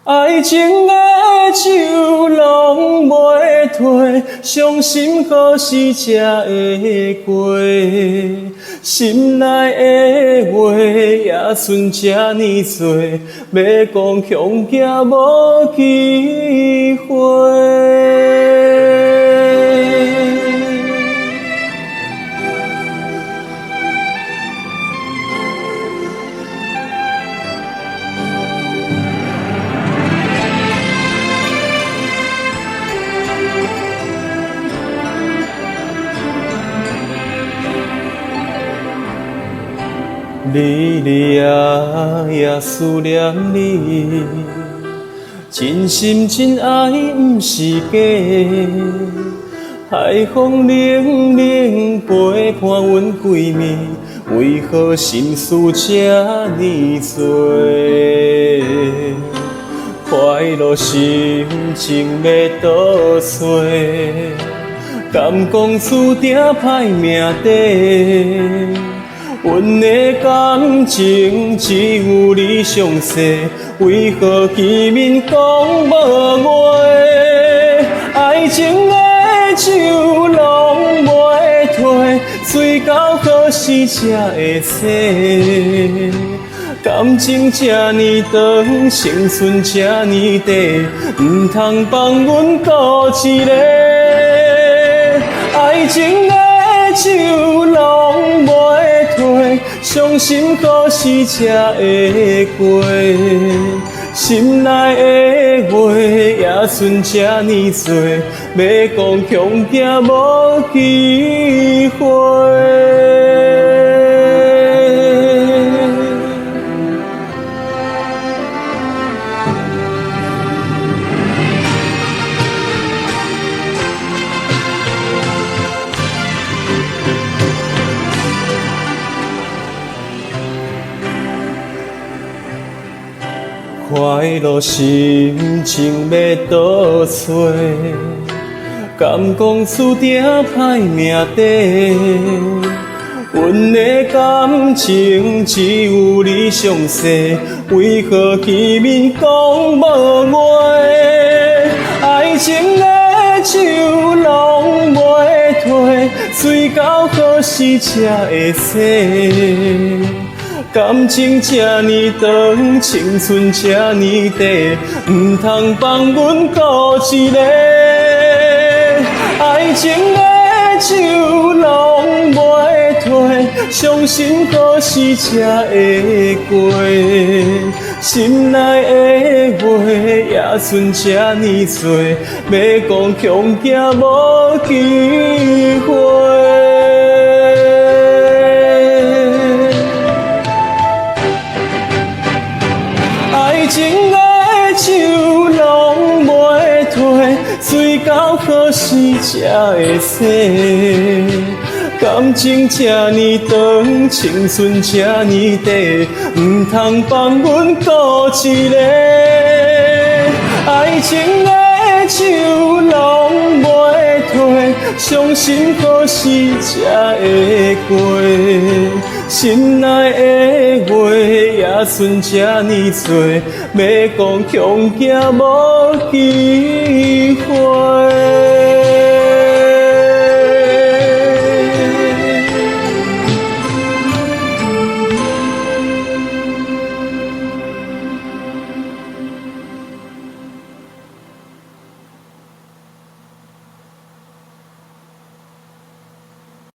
爱情的酒拢袂退，伤心何时才会过？心内的话也剩这呢多，要讲恐惊无机会。日夜也思念你，真心真爱不是假。海风冷冷陪伴阮几暝，为何心事这呢多？快乐心情要倒找，敢讲注定歹命底？阮的感情只有你上细，为何见面讲无话？爱情的酒拢袂退，醉到何时才会醒？感情这呢长，青春这呢短，唔通放阮孤一个。爱情的酒拢袂退，伤心何时才会过？心内的话也剩这呢多，要讲恐惊无机会。快乐心情要倒找，敢讲注定歹命底？阮的感情只有你上细，为何见面讲无话？爱情的酒拢袂退，醉到何时才会醒？感情这呢长，青春这呢短，唔通放阮孤一个。爱情的酒拢袂退，伤心何时才会过？心内的话也剩这呢多，要讲恐惊无机会。爱情的酒拢袂退，醉到何时才会醒？感情这呢长，青春这呢短，唔通放阮孤一个。爱情的酒拢袂退，伤心何时才会过？心内的话也剩这呢多，要讲恐惊无机会。